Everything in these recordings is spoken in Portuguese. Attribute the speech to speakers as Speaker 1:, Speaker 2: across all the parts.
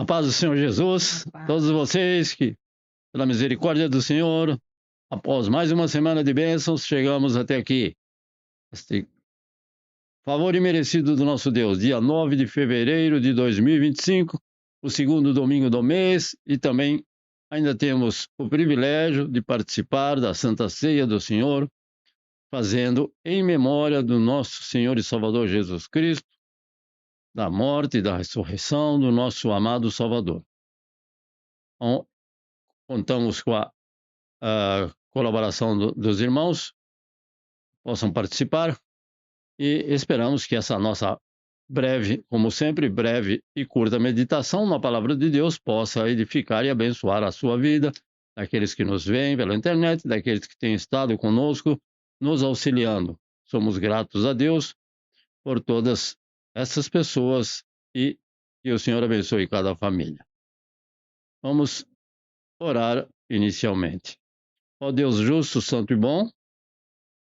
Speaker 1: paz do Senhor Jesus,
Speaker 2: A paz.
Speaker 1: todos vocês que, pela misericórdia do Senhor, após mais uma semana de bênçãos, chegamos até aqui. Este favor imerecido do nosso Deus, dia 9 de fevereiro de 2025, o segundo domingo do mês, e também ainda temos o privilégio de participar da Santa Ceia do Senhor, fazendo em memória do nosso Senhor e Salvador Jesus Cristo, da morte e da ressurreição do nosso amado Salvador. Então, contamos com a colaboração dos irmãos, possam participar, e esperamos que essa nossa breve, como sempre, breve e curta meditação na palavra de Deus possa edificar e abençoar a sua vida, daqueles que nos veem pela internet, daqueles que têm estado conosco, nos auxiliando. Somos gratos a Deus por todas essas pessoas e que o Senhor abençoe cada família. Vamos orar inicialmente. Ó Deus justo, santo e bom,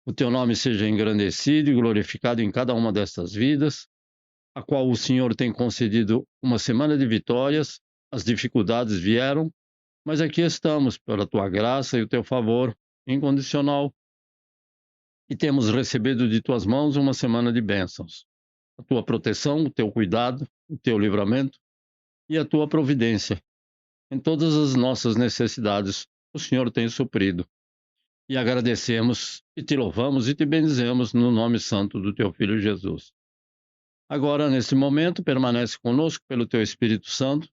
Speaker 1: o teu nome seja engrandecido e glorificado em cada uma destas vidas, a qual o Senhor tem concedido uma semana de vitórias. As dificuldades vieram, mas aqui estamos pela tua graça e o teu favor incondicional, e temos recebido de tuas mãos uma semana de bênçãos. A tua proteção, o teu cuidado, o teu livramento e a tua providência. Em todas as nossas necessidades, o Senhor tem suprido. E agradecemos, e te louvamos e te bendizemos no nome santo do teu Filho Jesus. Agora, nesse momento, permanece conosco pelo teu Espírito Santo,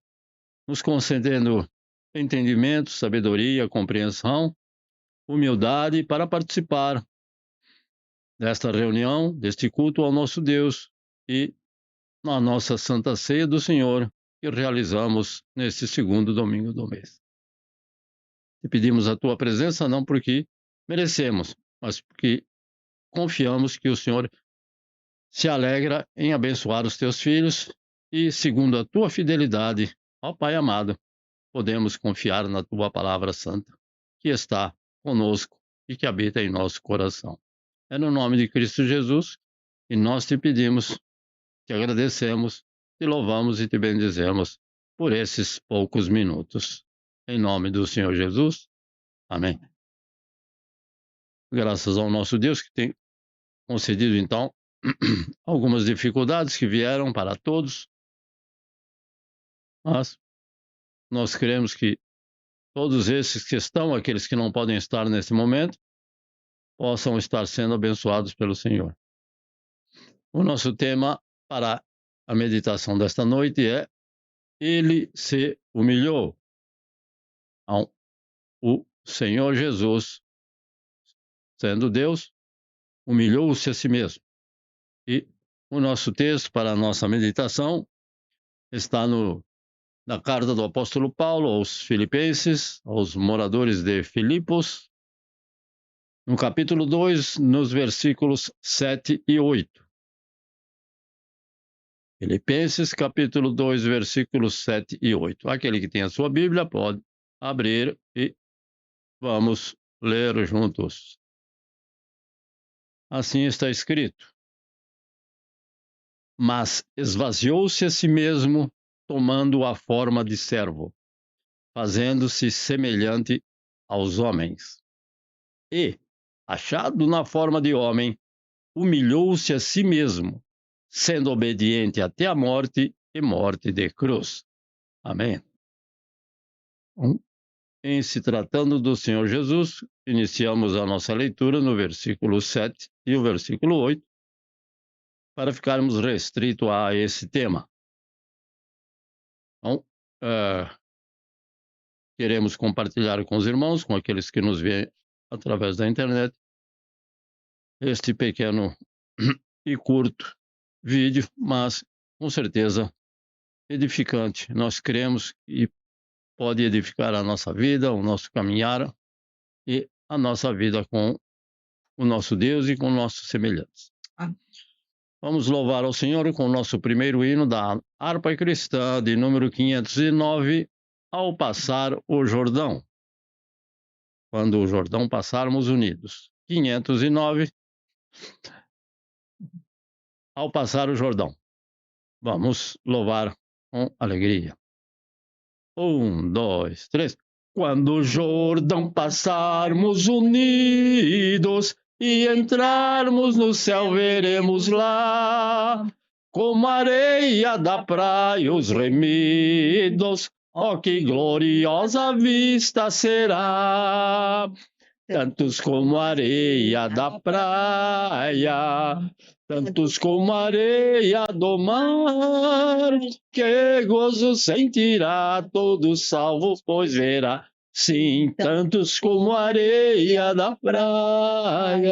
Speaker 1: nos concedendo entendimento, sabedoria, compreensão, humildade para participar desta reunião, deste culto ao nosso Deus e na nossa Santa Ceia do Senhor, que realizamos neste segundo domingo do mês. Te pedimos a tua presença não porque merecemos, mas porque confiamos que o Senhor se alegra em abençoar os teus filhos e, segundo a tua fidelidade, ó Pai amado, podemos confiar na tua palavra santa, que está conosco e que habita em nosso coração. É no nome de Cristo Jesus que nós te pedimos, te agradecemos, te louvamos e te bendizemos por esses poucos minutos. Em nome do Senhor Jesus. Amém. Graças ao nosso Deus que tem concedido, então, algumas dificuldades que vieram para todos, mas nós queremos que todos esses que estão, aqueles que não podem estar nesse momento, possam estar sendo abençoados pelo Senhor. O nosso tema para a meditação desta noite é: Ele se humilhou. Então, o Senhor Jesus, sendo Deus, humilhou-se a si mesmo. E o nosso texto para a nossa meditação está na carta do apóstolo Paulo aos Filipenses, aos moradores de Filipos, no capítulo 2, nos versículos 7 e 8. Filipenses, capítulo 2, versículos 7 e 8. Aquele que tem a sua Bíblia pode abrir e vamos ler juntos. Assim está escrito: Mas esvaziou-se a si mesmo, tomando a forma de servo, fazendo-se semelhante aos homens. E, achado na forma de homem, humilhou-se a si mesmo, sendo obediente até a morte e morte de cruz. Amém. Em se tratando do Senhor Jesus, iniciamos a nossa leitura no versículo 7 e o versículo 8, para ficarmos restritos a esse tema. Então, queremos compartilhar com os irmãos, com aqueles que nos veem através da internet, este pequeno e curto vídeo, mas com certeza edificante. Nós cremos que pode edificar a nossa vida, o nosso caminhar e a nossa vida com o nosso Deus e com nossos semelhantes.
Speaker 2: Amém.
Speaker 1: Vamos louvar ao Senhor com o nosso primeiro hino da harpa cristã, de número 509, Ao Passar o Jordão. Quando o Jordão passarmos unidos. 509, Ao Passar o Jordão. Vamos louvar com alegria. Um, dois, três. Quando o Jordão passarmos unidos e entrarmos no céu, veremos lá, como a areia da praia, os remidos. Oh, que gloriosa vista será! Tantos como a areia da praia, tantos como a areia do mar, que gozo sentirá todo salvo, pois verá, sim, tantos como a areia da praia.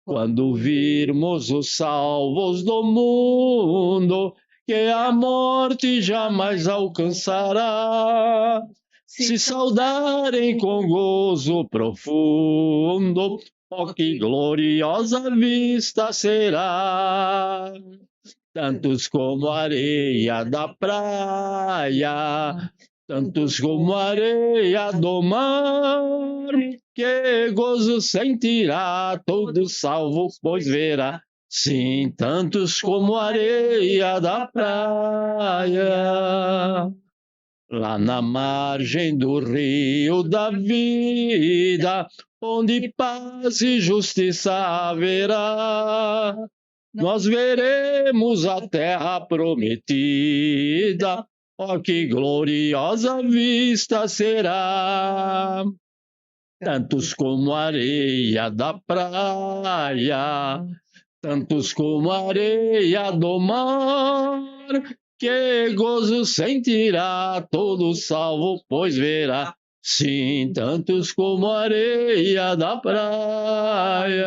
Speaker 1: Quando virmos os salvos do mundo, que a morte jamais alcançará, se saudarem com gozo profundo, oh, que gloriosa vista será! Tantos como a areia da praia, tantos como a areia do mar, que gozo sentirá todo salvo, pois verá, sim, tantos como a areia da praia. Lá na margem do rio da vida, onde paz e justiça haverá, nós veremos a terra prometida. Oh, que gloriosa vista será! Tantos como a areia da praia, tantos como a areia do mar, que gozo sentirá todo salvo, pois verá, sim, tantos como a areia da praia.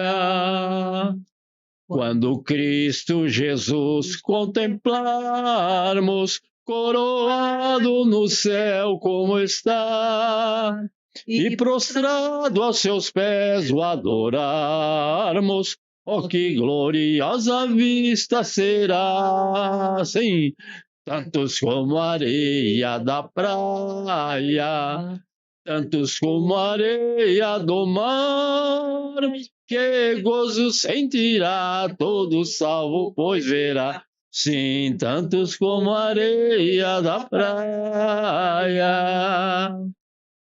Speaker 1: Quando Cristo Jesus contemplarmos, coroado no céu como está, e prostrado aos seus pés o adorarmos, oh, que gloriosa vista será! Sim, tantos como a areia da praia, tantos como a areia do mar, que gozo sentirá todo salvo, pois verá, sim, tantos como a areia da praia.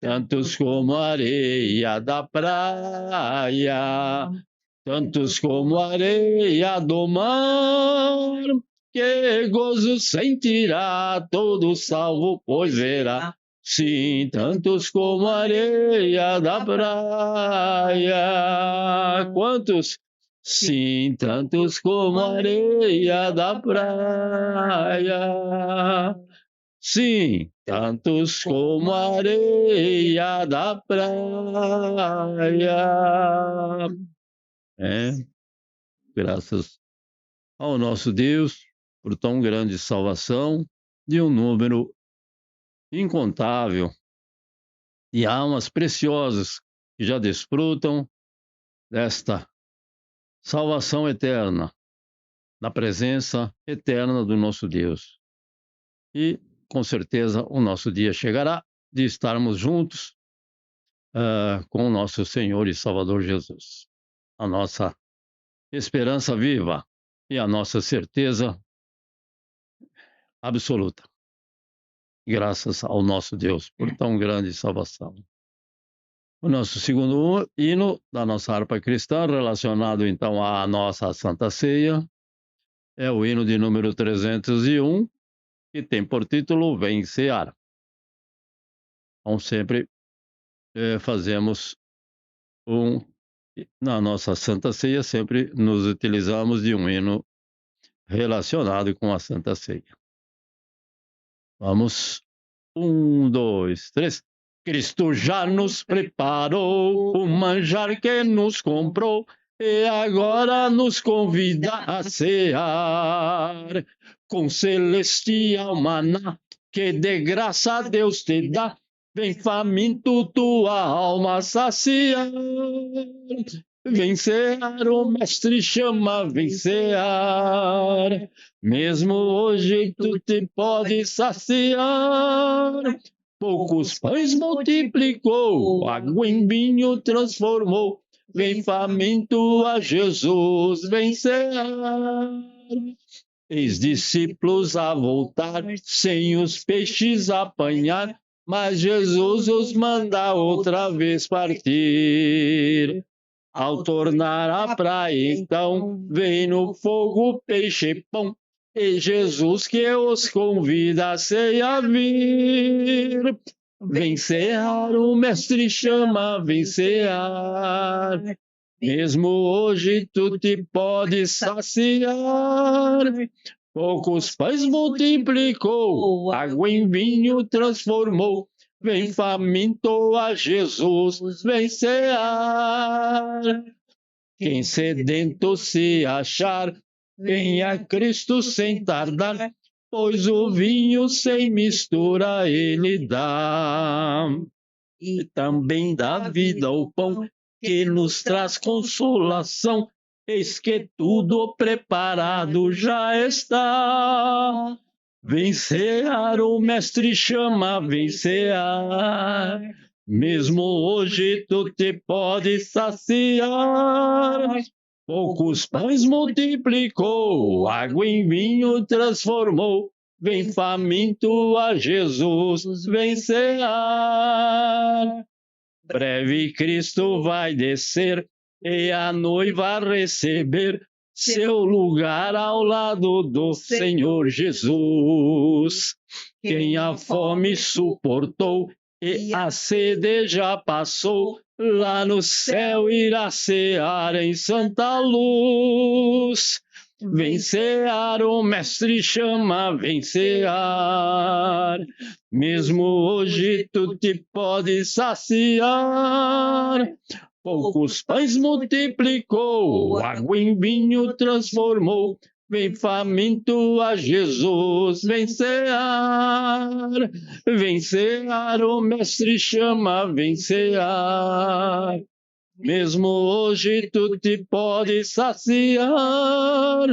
Speaker 1: Tantos como a areia da praia, tantos como a areia do mar, que gozo sentirá todo salvo, pois verá, sim, tantos como a areia da praia. Quantos? Sim, tantos como a areia da praia. Sim, tantos como a areia da praia. Graças ao nosso Deus por tão grande salvação de um número incontável de almas preciosas que já desfrutam desta salvação eterna, na presença eterna do nosso Deus. E, com certeza, o nosso dia chegará de estarmos juntos com o nosso Senhor e Salvador Jesus. A nossa esperança viva e a nossa certeza absoluta. Graças ao nosso Deus por tão grande salvação. O nosso segundo hino da nossa harpa cristã, relacionado então à nossa Santa Ceia, é o hino de número 301, que tem por título Vem Cear. Então sempre fazemos na nossa Santa Ceia, sempre nos utilizamos de um hino relacionado com a Santa Ceia. Vamos, 1, 2, 3. Cristo já nos preparou o manjar que nos comprou e agora nos convida a cear com celestial maná que de graça Deus te dá. Vem faminto tua alma saciar. Vem cear, o mestre chama, vem cear. Mesmo hoje tu te pode saciar. Poucos pães multiplicou, água em vinho transformou. Vem faminto a Jesus, vem cear. Eis discípulos a voltar, sem os peixes apanhar, mas Jesus os manda outra vez partir. Ao tornar à praia, então, vem no fogo peixe e pão, e Jesus que os convida a ceia vir. Vem cear, o mestre chama, vem cear. Mesmo hoje tu te podes saciar. Poucos pães multiplicou, água em vinho transformou. Vem faminto a Jesus, vem cear. Quem sedento se achar, venha a Cristo sem tardar, pois o vinho sem mistura ele dá. E também dá vida ao pão, que nos traz consolação. Eis que tudo preparado já está. Vem cear, o mestre chama, vem cear. Mesmo hoje tu te podes saciar. Poucos pães multiplicou, água em vinho transformou. Vem faminto a Jesus, vem cear. Breve Cristo vai descer e a noiva receber seu lugar ao lado do Senhor Jesus. Quem a fome suportou e a sede já passou, lá no céu irá cear em santa luz. Vem cear, o mestre chama, vem cear. Mesmo hoje tu te podes saciar. Poucos pães multiplicou, água em vinho transformou. Vem faminto a Jesus, vem cear. Vem cear, o mestre chama, vem cear. Mesmo hoje tu te podes saciar.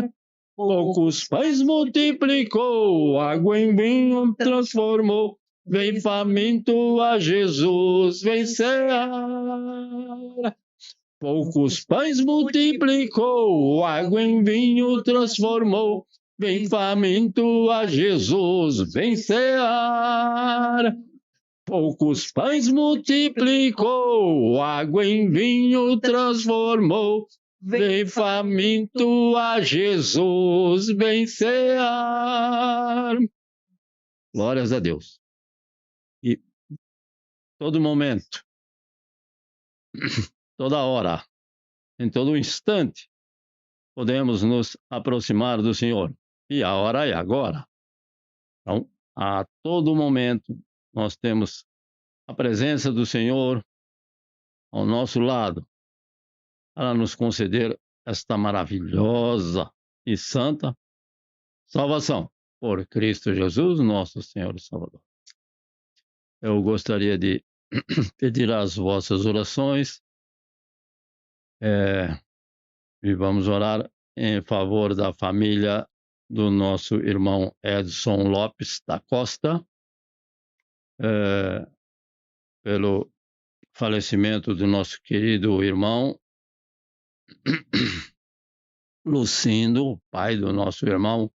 Speaker 1: Poucos pães multiplicou, água em vinho transformou. Vem faminto a Jesus, vem cear. Poucos pães multiplicou, água em vinho transformou. Vem faminto a Jesus, vem cear. Poucos pães multiplicou, água em vinho transformou. Vem faminto a Jesus, vem cear. Glórias a Deus. E todo momento, toda hora, em todo instante, podemos nos aproximar do Senhor. E a hora é agora. Então, a todo momento, nós temos a presença do Senhor ao nosso lado, para nos conceder esta maravilhosa e santa salvação por Cristo Jesus, nosso Senhor e Salvador. Eu gostaria de pedir as vossas orações e vamos orar em favor da família do nosso irmão Edson Lopes da Costa, pelo falecimento do nosso querido irmão Lucindo, pai do nosso irmão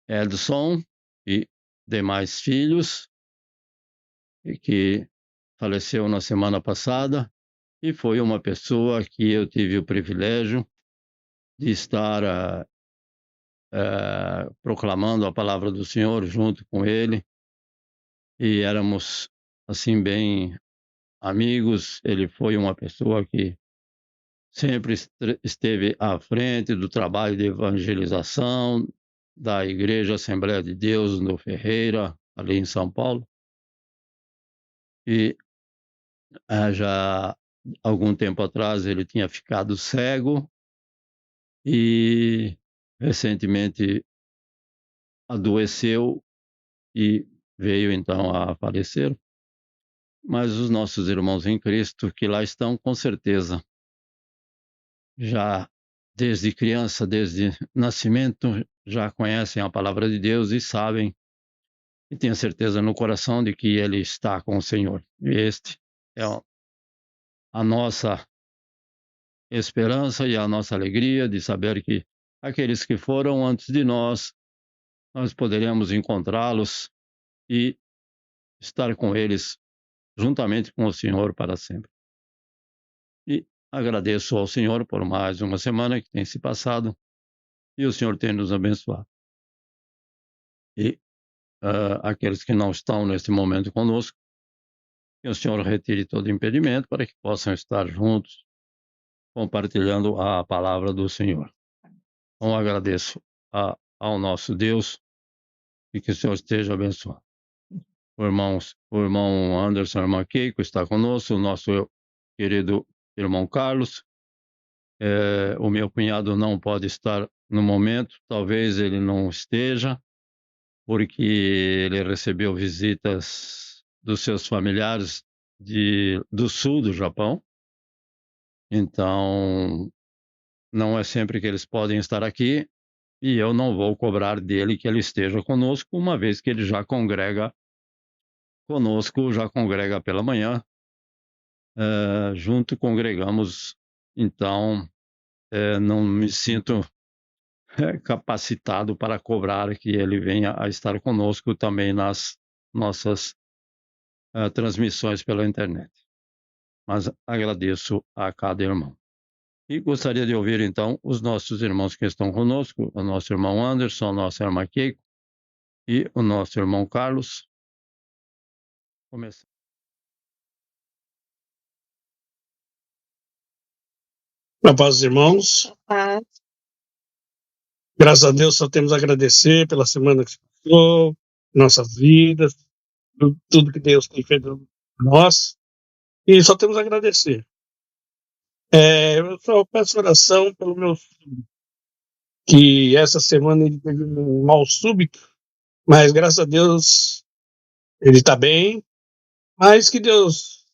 Speaker 1: Edson e demais filhos, e que faleceu na semana passada, e foi uma pessoa que eu tive o privilégio de estar proclamando a palavra do Senhor junto com ele, e éramos assim bem amigos. Ele foi uma pessoa que sempre esteve à frente do trabalho de evangelização da Igreja Assembleia de Deus no Ferreira, ali em São Paulo. E já algum tempo atrás ele tinha ficado cego e recentemente adoeceu e veio então a falecer. Mas os nossos irmãos em Cristo que lá estão, com certeza, já desde criança, desde nascimento, já conhecem a palavra de Deus e sabem e têm certeza no coração de que ele está com o Senhor. E este é a nossa esperança e a nossa alegria de saber que aqueles que foram antes de nós poderemos encontrá-los e estar com eles juntamente com o Senhor para sempre. E agradeço ao Senhor por mais uma semana que tem se passado e o Senhor tem nos abençoado. E aqueles que não estão neste momento conosco, que o Senhor retire todo impedimento para que possam estar juntos, compartilhando a palavra do Senhor. Então agradeço ao nosso Deus e que o Senhor esteja abençoando. O irmão Anderson, a irmã Keiko está conosco, o nosso querido irmão Carlos. O meu cunhado não pode estar no momento, talvez ele não esteja, porque ele recebeu visitas dos seus familiares do sul do Japão. Então, não é sempre que eles podem estar aqui, e eu não vou cobrar dele que ele esteja conosco, uma vez que ele já congrega conosco, já congrega pela manhã, junto congregamos. Então, não me sinto capacitado para cobrar que ele venha a estar conosco também nas nossas transmissões pela internet. Mas agradeço a cada irmão. E gostaria de ouvir, então, os nossos irmãos que estão conosco, o nosso irmão Anderson, a nossa irmã Keiko e o nosso irmão Carlos. Começar.
Speaker 2: Na paz dos irmãos.
Speaker 3: Paz.
Speaker 2: Graças a Deus, só temos a agradecer pela semana que se passou, nossas vidas, tudo que Deus tem feito por nós. E só temos a agradecer. Eu só peço oração pelo meu filho, que essa semana ele teve um mal súbito, mas graças a Deus ele está bem. Mas que Deus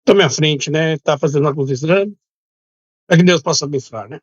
Speaker 2: tome à frente, né? Está fazendo alguns exames, para que Deus possa abençoar, né?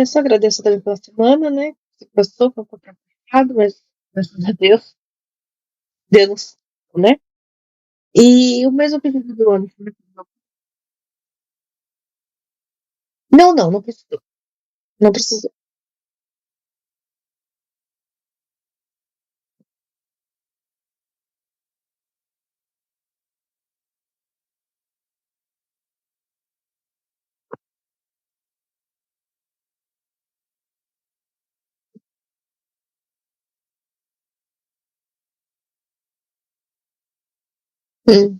Speaker 3: Só agradeço também pela semana, né? Se passou, foi um pouco complicado, mas graças a Deus, né? E o mesmo pedido do ano. Não precisou. Não precisou. Hum.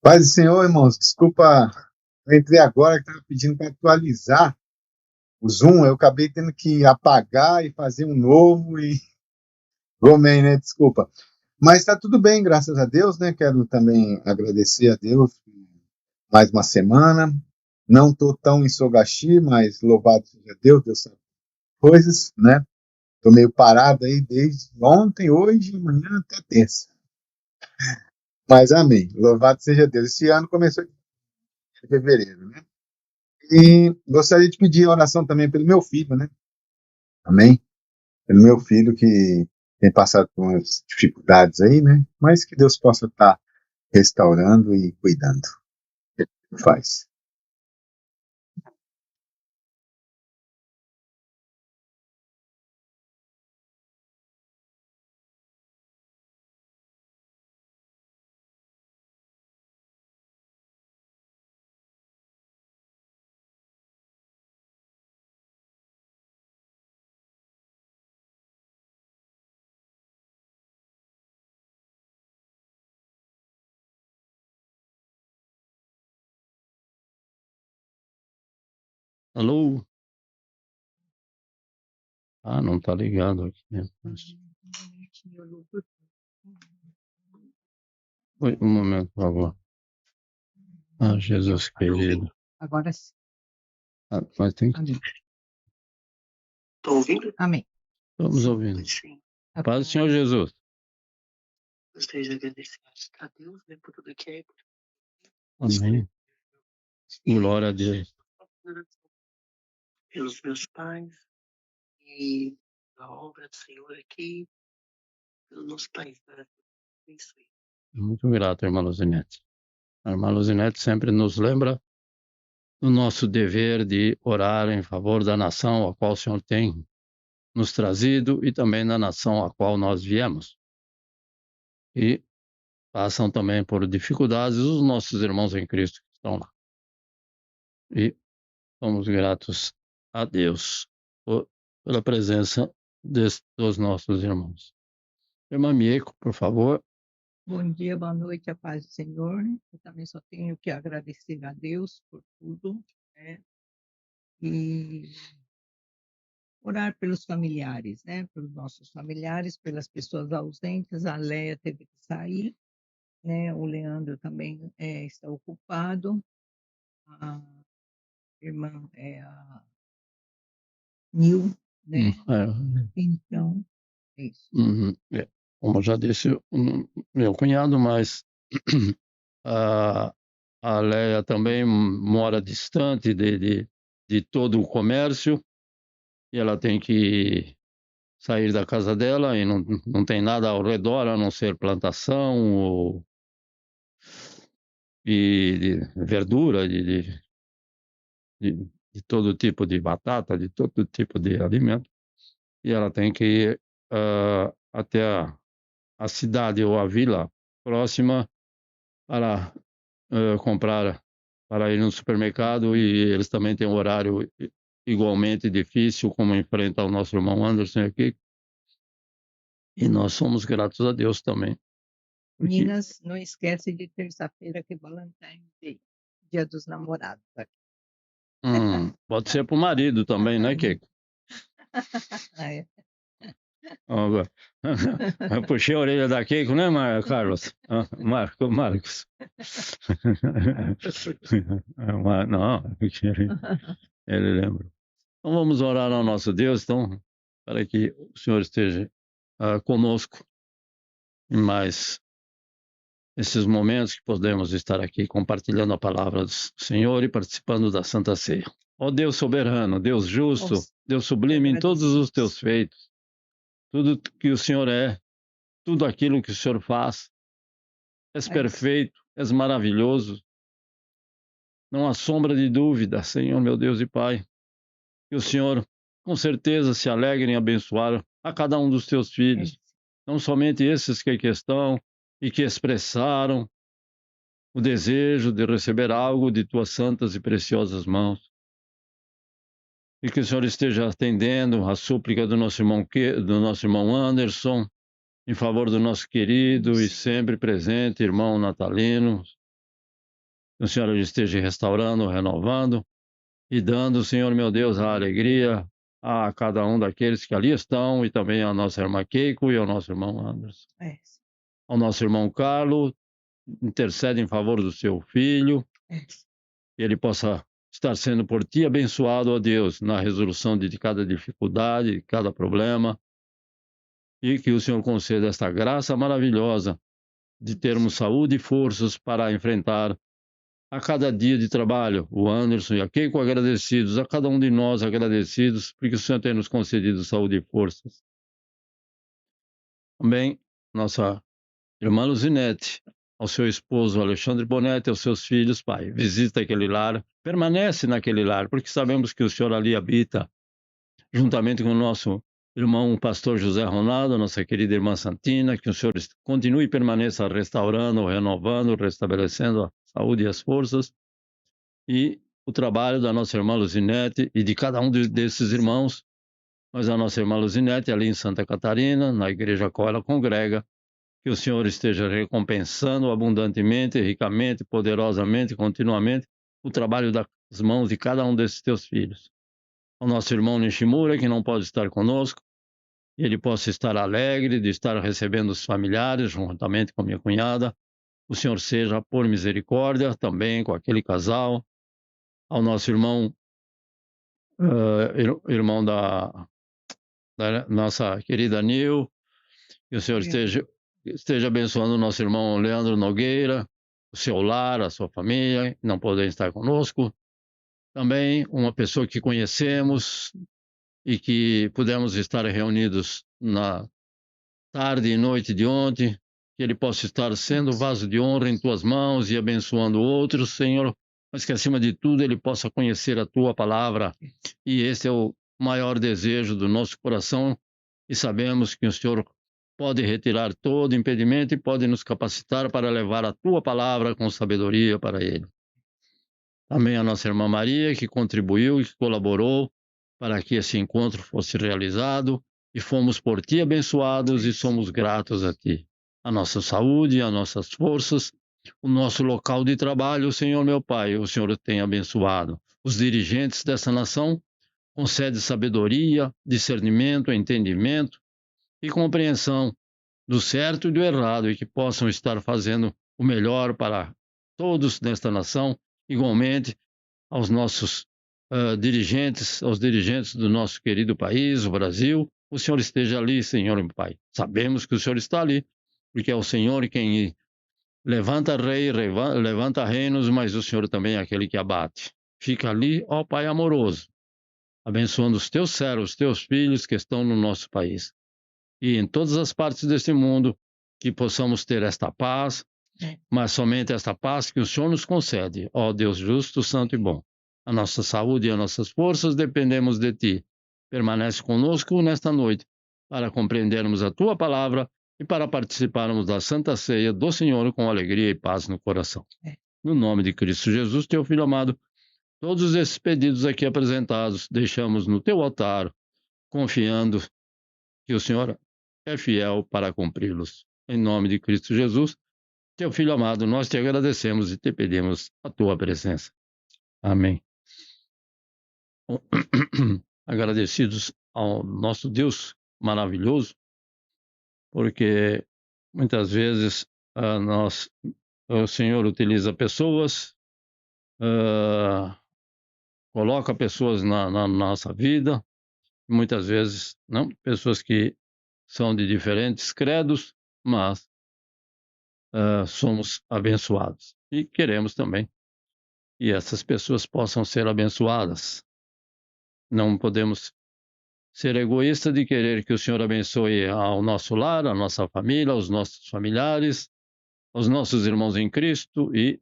Speaker 4: Paz do Senhor, irmãos. Desculpa, eu entrei agora que estava pedindo para atualizar o Zoom. Eu acabei tendo que apagar e fazer um novo e. Romei, né? Desculpa. Mas está tudo bem, graças a Deus, né? Quero também agradecer a Deus por mais uma semana. Não estou tão em Sogashi, mas louvado seja Deus, Deus sabe coisas, né? Estou meio parado aí desde ontem, hoje, amanhã até terça. Mas amém. Louvado seja Deus. Esse ano começou em fevereiro, né? E gostaria de pedir oração também pelo meu filho, né? Amém? Pelo meu filho que tem passado por umas dificuldades aí, né? Mas que Deus possa estar restaurando e cuidando. Faz.
Speaker 1: Alô? Ah, não tá ligado aqui. Oi, um momento, por favor. Ah, Jesus querido.
Speaker 5: Agora sim.
Speaker 1: Ah, mas tem que...
Speaker 5: Amém.
Speaker 3: Tô ouvindo?
Speaker 5: Amém.
Speaker 1: Estamos ouvindo.
Speaker 3: Sim.
Speaker 1: Paz do Senhor Jesus.
Speaker 3: Gostaria de agradecer a Deus, né, por tudo que é.
Speaker 1: Amém. Glória a Deus.
Speaker 3: Pelos meus pais e a obra do Senhor aqui, pelo nosso país. Né? Isso aí.
Speaker 1: Muito grato, irmã Luzinete. A irmã Luzinete sempre nos lembra do nosso dever de orar em favor da nação a qual o Senhor tem nos trazido e também da nação a qual nós viemos. E passam também por dificuldades os nossos irmãos em Cristo que estão lá. E somos gratos a Deus pela presença dos nossos irmãos. Irmã Mieco, por favor.
Speaker 5: Bom dia, boa noite, a paz do Senhor. Eu também só tenho que agradecer a Deus por tudo, né? E orar pelos familiares, né? Pelos nossos familiares, pelas pessoas ausentes. A Leia teve que sair, né? O Leandro também está ocupado. A irmã é a Nil, né? Então, é isso.
Speaker 1: Como já disse o meu cunhado, mas a Leia também mora distante de todo o comércio e ela tem que sair da casa dela e não tem nada ao redor a não ser plantação e de verdura, de todo tipo de batata, de todo tipo de alimento. E ela tem que ir até a cidade ou a vila próxima para comprar, para ir no supermercado, e eles também têm um horário igualmente difícil, como enfrenta o nosso irmão Anderson aqui. E nós somos gratos a Deus também. Porque...
Speaker 5: Meninas, não esquece de terça-feira que é Valentine's Day, Dia dos Namorados.
Speaker 1: Pode ser para o marido também, né, Keiko?
Speaker 5: É.
Speaker 1: Eu puxei a orelha da Keiko, né, Carlos? Marcos. Não, ele lembra. Então vamos orar ao nosso Deus, então, para que o Senhor esteja conosco em mais esses momentos que podemos estar aqui compartilhando a palavra do Senhor e participando da Santa Ceia. Ó Deus soberano, Deus justo, Deus sublime em todos os teus feitos, tudo que o Senhor é, tudo aquilo que o Senhor faz, és perfeito, és maravilhoso, não há sombra de dúvida, Senhor, meu Deus e Pai, que o Senhor com certeza se alegre em abençoar a cada um dos teus filhos, não somente esses que aqui estão e que expressaram o desejo de receber algo de tuas santas e preciosas mãos. E que o Senhor esteja atendendo a súplica do nosso irmão Anderson, em favor do nosso querido e sempre presente irmão Natalino. Que o Senhor esteja restaurando, renovando e dando, Senhor meu Deus, a alegria a cada um daqueles que ali estão, e também a nossa irmã Keiko e ao nosso irmão Anderson. Ao nosso irmão Carlos, intercede em favor do seu filho, que ele possa estar sendo por ti abençoado, ó Deus, na resolução de cada dificuldade, de cada problema, e que o Senhor conceda esta graça maravilhosa de termos saúde e forças para enfrentar a cada dia de trabalho. O Anderson e a Keiko agradecidos, a cada um de nós agradecidos, porque o Senhor tem nos concedido saúde e forças. Também nossa irmã Luzinete, ao seu esposo Alexandre Bonetti, aos seus filhos, Pai, visita aquele lar, permanece naquele lar, porque sabemos que o Senhor ali habita, juntamente com o nosso irmão pastor José Ronaldo, nossa querida irmã Santina, que o Senhor continue e permaneça restaurando, renovando, restabelecendo a saúde e as forças, e o trabalho da nossa irmã Luzinete e de cada um desses irmãos, mas a nossa irmã Luzinete ali em Santa Catarina, na igreja a qual ela congrega, que o Senhor esteja recompensando abundantemente, ricamente, poderosamente, continuamente, o trabalho as mãos de cada um desses teus filhos. Ao nosso irmão Nishimura, que não pode estar conosco, e ele possa estar alegre de estar recebendo os familiares, juntamente com a minha cunhada. O Senhor seja por misericórdia também com aquele casal. Ao nosso irmão, irmão da nossa querida Nil, que o Senhor esteja abençoando o nosso irmão Leandro Nogueira, o seu lar, a sua família, que não podem estar conosco. Também uma pessoa que conhecemos e que pudemos estar reunidos na tarde e noite de ontem, que ele possa estar sendo vaso de honra em tuas mãos e abençoando outros, Senhor, mas que acima de tudo ele possa conhecer a tua palavra, e esse é o maior desejo do nosso coração, e sabemos que o Senhor pode retirar todo impedimento e pode nos capacitar para levar a tua palavra com sabedoria para ele. Também a nossa irmã Maria, que contribuiu e que colaborou para que esse encontro fosse realizado, e fomos por ti abençoados e somos gratos a ti. A nossa saúde, as nossas forças, o nosso local de trabalho, Senhor meu Pai, o Senhor tem abençoado. Os dirigentes dessa nação, concede sabedoria, discernimento, entendimento e compreensão do certo e do errado, e que possam estar fazendo o melhor para todos nesta nação, igualmente aos nossos dirigentes, aos dirigentes do nosso querido país, o Brasil. O Senhor esteja ali, Senhor meu Pai. Sabemos que o Senhor está ali, porque é o Senhor quem levanta rei, levanta reinos, mas o Senhor também é aquele que abate. Fica ali, ó Pai amoroso, abençoando os teus servos, os teus filhos que estão no nosso país. E em todas as partes deste mundo, que possamos ter esta paz, mas somente esta paz que o Senhor nos concede, ó Deus justo, santo e bom. A nossa saúde e as nossas forças dependemos de Ti. Permanece conosco nesta noite, para compreendermos a Tua palavra e para participarmos da Santa Ceia do Senhor com alegria e paz no coração. No nome de Cristo Jesus, Teu Filho amado, todos esses pedidos aqui apresentados, deixamos no Teu altar, confiando que o Senhor é fiel para cumpri-los. Em nome de Cristo Jesus, Teu Filho amado, nós te agradecemos e te pedimos a Tua presença. Amém. Agradecidos ao nosso Deus maravilhoso, porque muitas vezes o Senhor utiliza pessoas, coloca pessoas na nossa vida, muitas vezes não, pessoas que são de diferentes credos, mas somos abençoados e queremos também que essas pessoas possam ser abençoadas. Não podemos ser egoístas de querer que o Senhor abençoe ao nosso lar, a nossa família, aos nossos familiares, aos nossos irmãos em Cristo e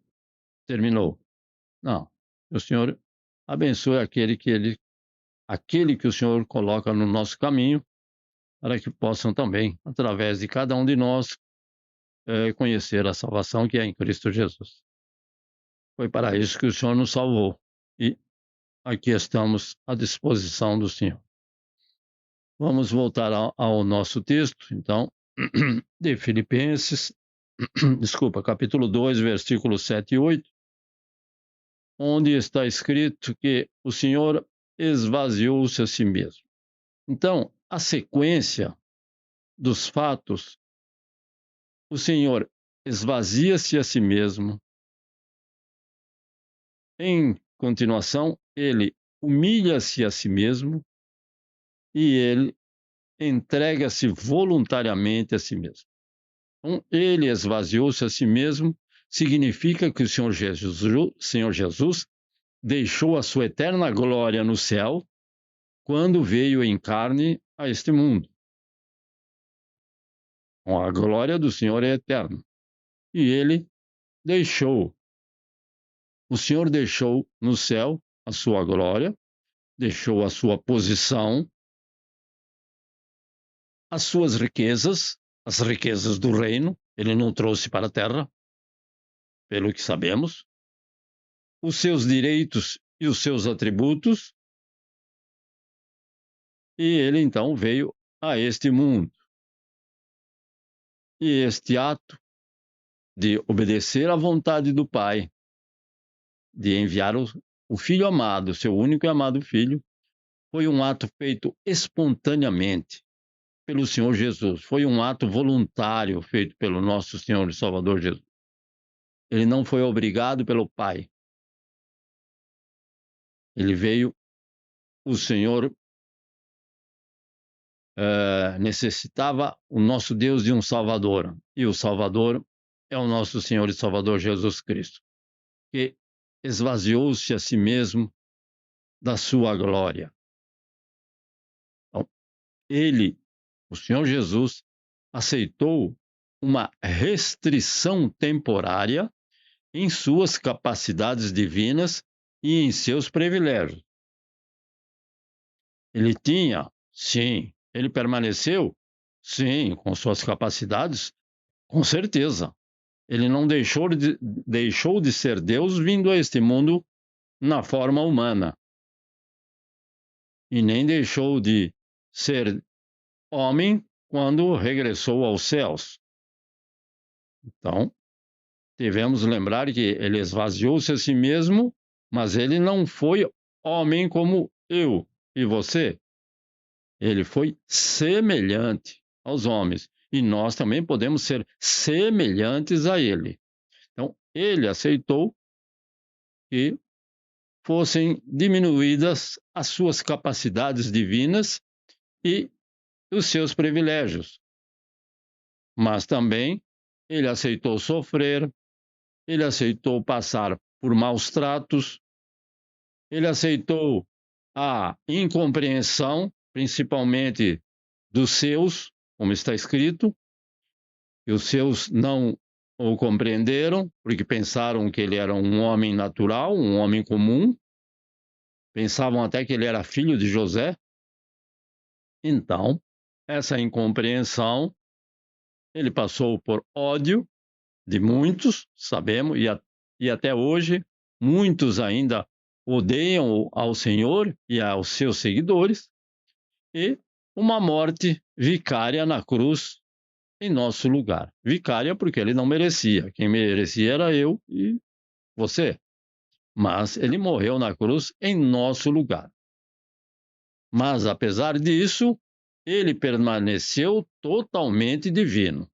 Speaker 1: terminou. Não, o Senhor abençoe aquele que o Senhor coloca no nosso caminho, para que possam também, através de cada um de nós, conhecer a salvação que é em Cristo Jesus. Foi para isso que o Senhor nos salvou e aqui estamos à disposição do Senhor. Vamos voltar ao nosso texto, então, de Filipenses, capítulo 2, versículos 7 e 8, onde está escrito que o Senhor esvaziou-se a si mesmo. Então, a sequência dos fatos, o Senhor esvazia-se a si mesmo. Em continuação, ele humilha-se a si mesmo e ele entrega-se voluntariamente a si mesmo. Então, ele esvaziou-se a si mesmo, significa que o Senhor Jesus deixou a sua eterna glória no céu quando veio em carne a este mundo. Então, a glória do Senhor é eterna. E ele o Senhor deixou no céu a sua glória, deixou a sua posição, as suas riquezas, as riquezas do reino, ele não trouxe para a terra, pelo que sabemos, os seus direitos e os seus atributos, e ele então veio a este mundo. E este ato de obedecer à vontade do Pai, de enviar o Filho amado, seu único e amado Filho, foi um ato feito espontaneamente pelo Senhor Jesus. Foi um ato voluntário feito pelo nosso Senhor e Salvador Jesus. Ele não foi obrigado pelo Pai. Ele veio, o Senhor necessitava, o nosso Deus, de um Salvador. E o Salvador é o nosso Senhor e Salvador Jesus Cristo, que esvaziou-se a si mesmo da sua glória. Então, ele, o Senhor Jesus, aceitou uma restrição temporária em suas capacidades divinas e em seus privilégios. Ele tinha, sim. Ele permaneceu, sim, com suas capacidades, com certeza. Ele não deixou de ser Deus vindo a este mundo na forma humana. E nem deixou de ser homem quando regressou aos céus. Então, devemos lembrar que ele esvaziou-se a si mesmo, mas ele não foi homem como eu e você. Ele foi semelhante aos homens. E nós também podemos ser semelhantes a ele. Então, ele aceitou que fossem diminuídas as suas capacidades divinas e os seus privilégios. Mas também ele aceitou sofrer, ele aceitou passar por maus tratos, ele aceitou a incompreensão, principalmente dos seus, como está escrito, e os seus não o compreenderam, porque pensaram que ele era um homem natural, um homem comum, pensavam até que ele era filho de José. Então, essa incompreensão, ele passou por ódio de muitos, sabemos, e até hoje, muitos ainda odeiam ao Senhor e aos seus seguidores, e uma morte vicária na cruz em nosso lugar. Vicária porque ele não merecia. Quem merecia era eu e você. Mas ele morreu na cruz em nosso lugar. Mas, apesar disso, ele permaneceu totalmente divino.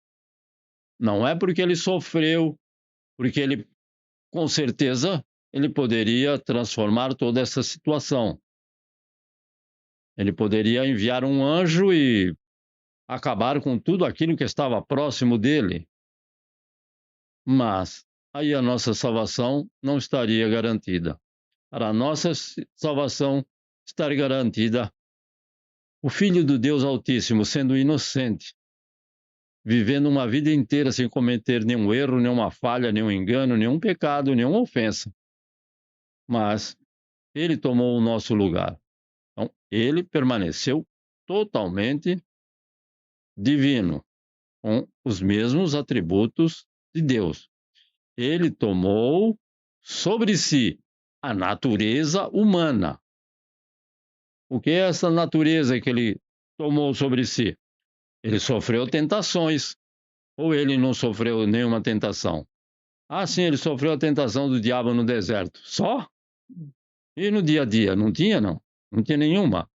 Speaker 1: Não é porque ele sofreu, porque ele, com certeza, ele poderia transformar toda essa situação. Ele poderia enviar um anjo e acabar com tudo aquilo que estava próximo dele. Mas aí a nossa salvação não estaria garantida. Para a nossa salvação estar garantida, o Filho do Deus Altíssimo, sendo inocente, vivendo uma vida inteira sem cometer nenhum erro, nenhuma falha, nenhum engano, nenhum pecado, nenhuma ofensa. Mas ele tomou o nosso lugar. Então, ele permaneceu totalmente divino, com os mesmos atributos de Deus. Ele tomou sobre si a natureza humana. O que é essa natureza que ele tomou sobre si? Ele sofreu tentações, ou ele não sofreu nenhuma tentação? Ah, sim, ele sofreu a tentação do diabo no deserto. Só? E no dia a dia? Não tinha, não? Não tinha nenhuma?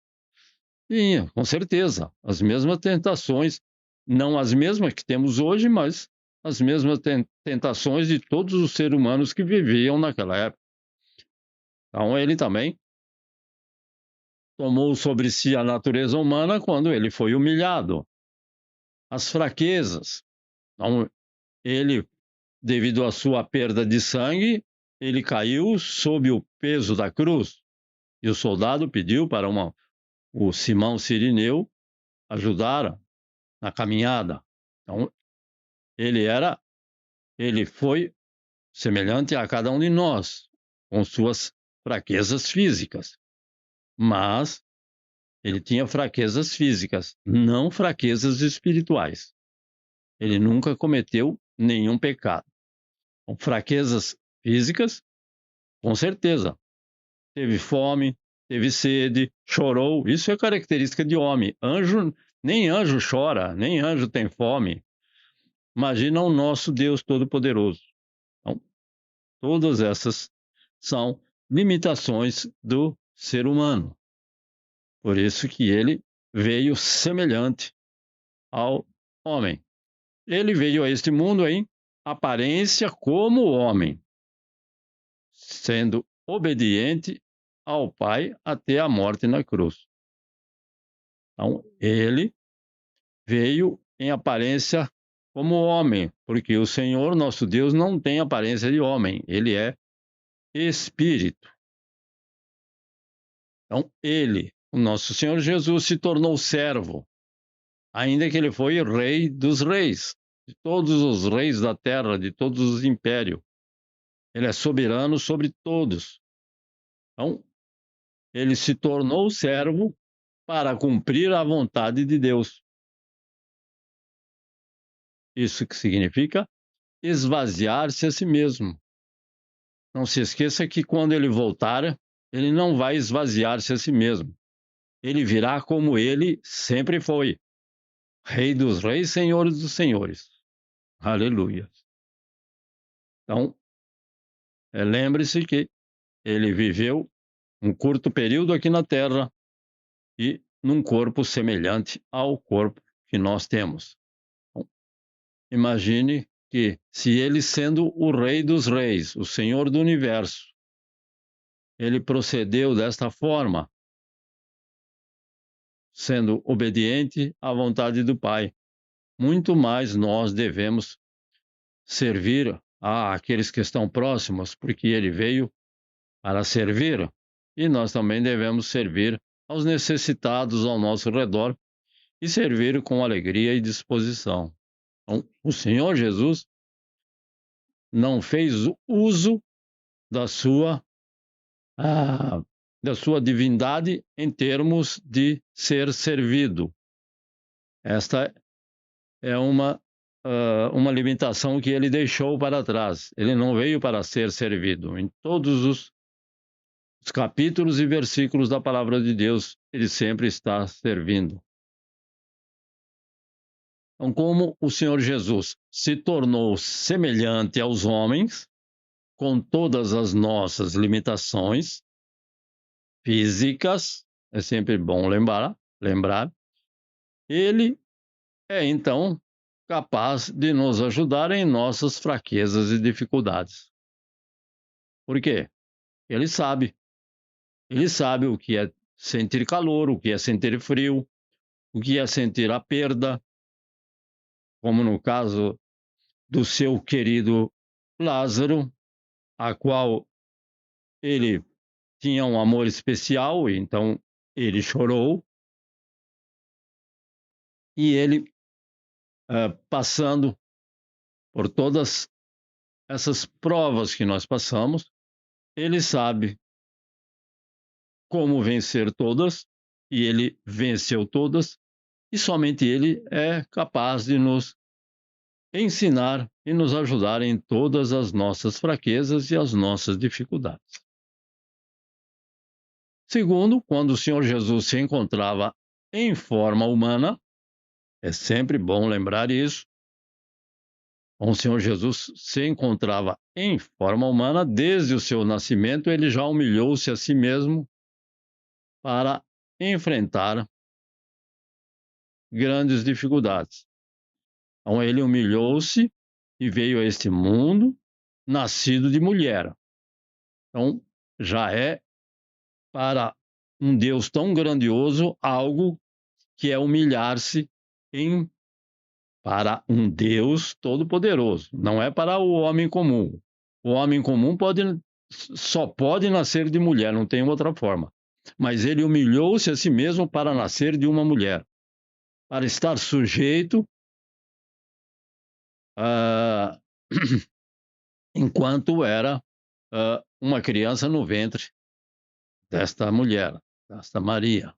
Speaker 1: Tinha, com certeza. As mesmas tentações, não as mesmas que temos hoje, mas as mesmas tentações de todos os seres humanos que viviam naquela época. Então, ele também tomou sobre si a natureza humana quando ele foi humilhado. As fraquezas. Então, ele, devido à sua perda de sangue, ele caiu sob o peso da cruz. E o soldado pediu para o Simão Cirineu ajudar na caminhada. Então, ele foi semelhante a cada um de nós, com suas fraquezas físicas. Mas ele tinha fraquezas físicas, não fraquezas espirituais. Ele nunca cometeu nenhum pecado. Com fraquezas físicas, com certeza. Teve fome, teve sede, chorou. Isso é característica de homem. Nem anjo chora, nem anjo tem fome. Imagina o nosso Deus Todo-Poderoso. Então, todas essas são limitações do ser humano. Por isso que ele veio semelhante ao homem. Ele veio a este mundo em aparência como homem, sendo obediente ao Pai até a morte na cruz. Então, ele veio em aparência como homem, porque o Senhor, nosso Deus, não tem aparência de homem, ele é espírito. Então, ele, o nosso Senhor Jesus, se tornou servo, ainda que ele foi rei dos reis, de todos os reis da terra, de todos os impérios. Ele é soberano sobre todos. Então, ele se tornou servo para cumprir a vontade de Deus. Isso que significa esvaziar-se a si mesmo. Não se esqueça que quando ele voltar, ele não vai esvaziar-se a si mesmo. Ele virá como ele sempre foi. Rei dos reis, senhores dos senhores. Aleluia. Então, lembre-se que ele viveu um curto período aqui na Terra e num corpo semelhante ao corpo que nós temos. Então, imagine que se ele, sendo o Rei dos reis, o Senhor do universo, ele procedeu desta forma, sendo obediente à vontade do Pai. Muito mais nós devemos servir àqueles que estão próximos, porque ele veio para servir, e nós também devemos servir aos necessitados ao nosso redor e servir com alegria e disposição. Então, o Senhor Jesus não fez uso da sua divindade em termos de ser servido. Esta é uma limitação que ele deixou para trás. Ele não veio para ser servido. Em todos os capítulos e versículos da palavra de Deus, ele sempre está servindo. Então, como o Senhor Jesus se tornou semelhante aos homens, com todas as nossas limitações físicas, é sempre bom lembrar, ele é então capaz de nos ajudar em nossas fraquezas e dificuldades. Por quê? Ele sabe o que é sentir calor, o que é sentir frio, o que é sentir a perda, como no caso do seu querido Lázaro, a qual ele tinha um amor especial, então ele chorou, e ele, passando por todas essas provas que nós passamos, ele sabe como vencer todas, e ele venceu todas, e somente ele é capaz de nos ensinar e nos ajudar em todas as nossas fraquezas e as nossas dificuldades. Segundo, quando o Senhor Jesus se encontrava em forma humana, é sempre bom lembrar isso, o Senhor Jesus se encontrava em forma humana, desde o seu nascimento, ele já humilhou-se a si mesmo para enfrentar grandes dificuldades. Então, ele humilhou-se e veio a este mundo nascido de mulher. Então, já é para um Deus tão grandioso algo que é humilhar-se para um Deus todo-poderoso. Não é para o homem comum. O homem comum só pode nascer de mulher, não tem outra forma. Mas ele humilhou-se a si mesmo para nascer de uma mulher, para estar sujeito enquanto era uma criança no ventre desta mulher, desta Maria.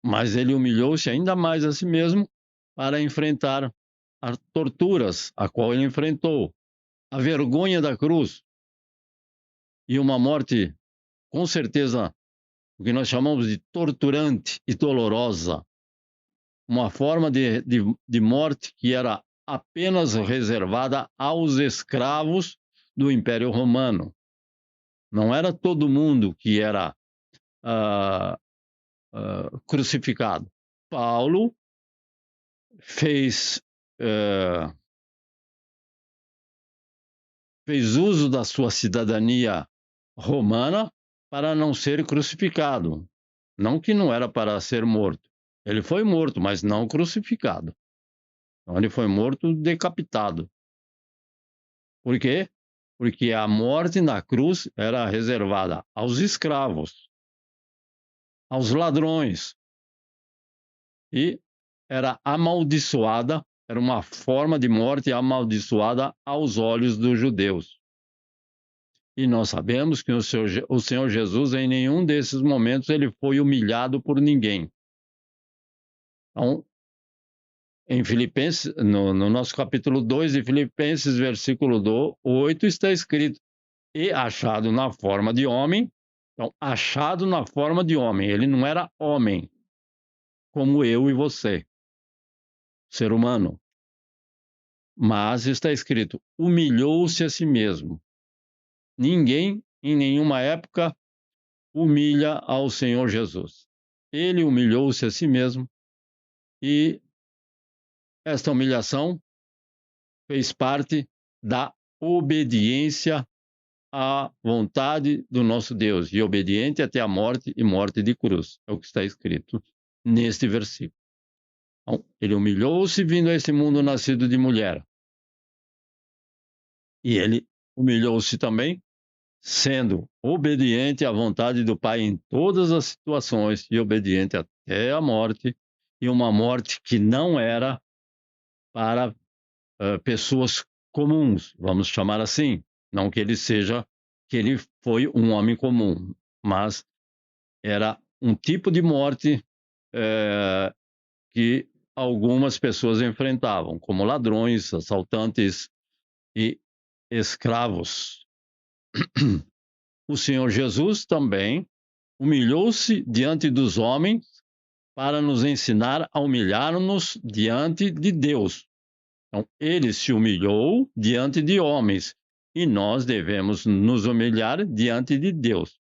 Speaker 1: Mas ele humilhou-se ainda mais a si mesmo para enfrentar as torturas a qual ele enfrentou, a vergonha da cruz e uma morte, com certeza, o que nós chamamos de torturante e dolorosa, uma forma de morte que era apenas reservada aos escravos do Império Romano. Não era todo mundo que era crucificado. Paulo fez uso da sua cidadania romana para não ser crucificado. Não que não era para ser morto. Ele foi morto, mas não crucificado. Então, ele foi morto decapitado. Por quê? Porque a morte na cruz era reservada aos escravos, aos ladrões, e era amaldiçoada, era uma forma de morte amaldiçoada aos olhos dos judeus. E nós sabemos que o Senhor Jesus, em nenhum desses momentos, ele foi humilhado por ninguém. Então, em Filipenses, no nosso capítulo 2 de Filipenses, versículo 8, está escrito: e achado na forma de homem. Então, achado na forma de homem, ele não era homem, como eu e você, ser humano. Mas está escrito: humilhou-se a si mesmo. Ninguém, em nenhuma época, humilha ao Senhor Jesus. Ele humilhou-se a si mesmo, e esta humilhação fez parte da obediência à vontade do nosso Deus, e obediente até a morte e morte de cruz. É o que está escrito neste versículo. Então, ele humilhou-se vindo a este mundo nascido de mulher. E ele humilhou-se também sendo obediente à vontade do Pai em todas as situações e obediente até a morte, e uma morte que não era para pessoas comuns, vamos chamar assim. Não que ele foi um homem comum, mas era um tipo de morte que algumas pessoas enfrentavam, como ladrões, assaltantes e escravos. O Senhor Jesus também humilhou-se diante dos homens para nos ensinar a humilhar-nos diante de Deus. Então, ele se humilhou diante de homens, e nós devemos nos humilhar diante de Deus.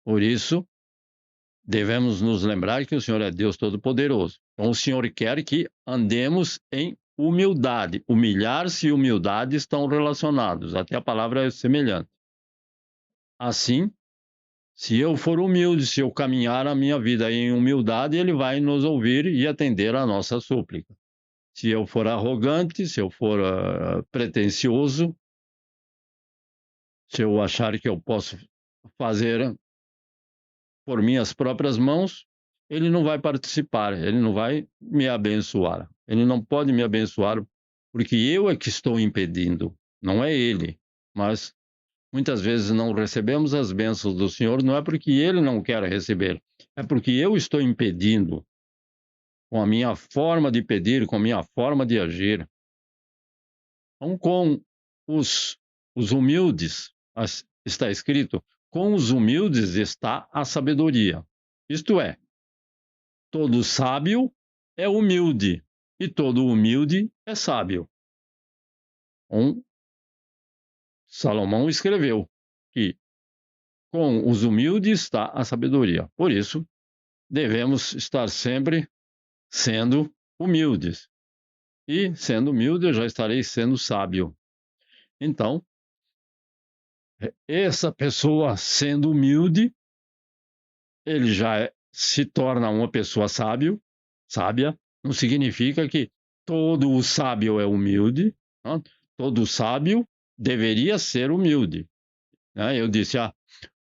Speaker 1: Por isso, devemos nos lembrar que o Senhor é Deus Todo-Poderoso. Então, o Senhor quer que andemos em humildade. Humilhar-se e humildade estão relacionados, até a palavra é semelhante. Assim, se eu for humilde, se eu caminhar a minha vida em humildade, ele vai nos ouvir e atender a nossa súplica. Se eu for arrogante, se eu for pretensioso, se eu achar que eu posso fazer por minhas próprias mãos, ele não vai participar, ele não vai me abençoar. Ele não pode me abençoar porque eu é que estou impedindo, não é ele. Mas muitas vezes não recebemos as bênçãos do Senhor, não é porque ele não quer receber, é porque eu estou impedindo com a minha forma de pedir, com a minha forma de agir. Então, com os humildes, está escrito, com os humildes está a sabedoria. Isto é, todo sábio é humilde, e todo humilde é sábio. Salomão escreveu que com os humildes está a sabedoria. Por isso, devemos estar sempre sendo humildes. E, sendo humilde, eu já estarei sendo sábio. Então, essa pessoa sendo humilde, ele já se torna uma pessoa sábia. Não significa que todo o sábio é humilde. Não? Todo sábio deveria ser humilde. Eu disse,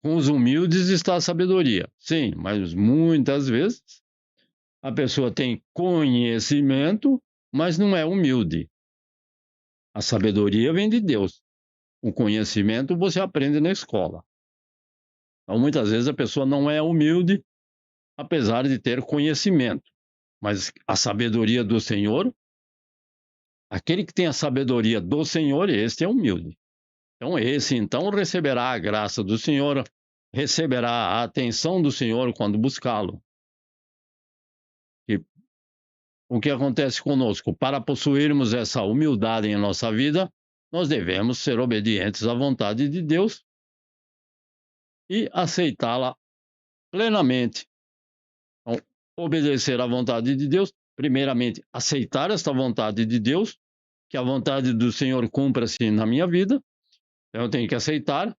Speaker 1: com os humildes está a sabedoria. Sim, mas muitas vezes a pessoa tem conhecimento, mas não é humilde. A sabedoria vem de Deus. O conhecimento você aprende na escola. Então, muitas vezes a pessoa não é humilde, apesar de ter conhecimento. Mas a sabedoria do Senhor, aquele que tem a sabedoria do Senhor, esse é humilde. Então, esse então receberá a graça do Senhor, receberá a atenção do Senhor quando buscá-lo. E o que acontece conosco? Para possuirmos essa humildade em nossa vida, nós devemos ser obedientes à vontade de Deus e aceitá-la plenamente. Então, obedecer à vontade de Deus, primeiramente, aceitar esta vontade de Deus, que a vontade do Senhor cumpra-se na minha vida. Então, eu tenho que aceitar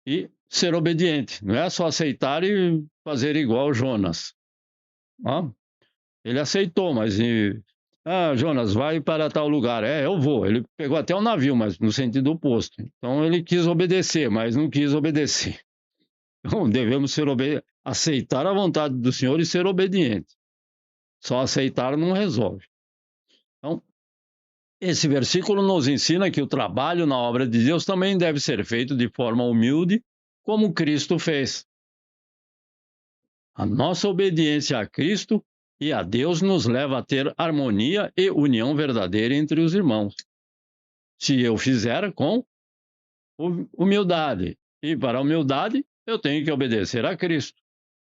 Speaker 1: e ser obediente. Não é só aceitar e fazer igual Jonas. Ah, ele aceitou, mas Jonas, vai para tal lugar. Eu vou. Ele pegou até o navio, mas no sentido oposto. Então ele quis obedecer, mas não quis obedecer. Então devemos aceitar a vontade do Senhor e ser obedientes. Só aceitar não resolve. Então, esse versículo nos ensina que o trabalho na obra de Deus também deve ser feito de forma humilde, como Cristo fez. A nossa obediência a Cristo e a Deus nos leva a ter harmonia e união verdadeira entre os irmãos. Se eu fizer com humildade. E para a humildade, eu tenho que obedecer a Cristo.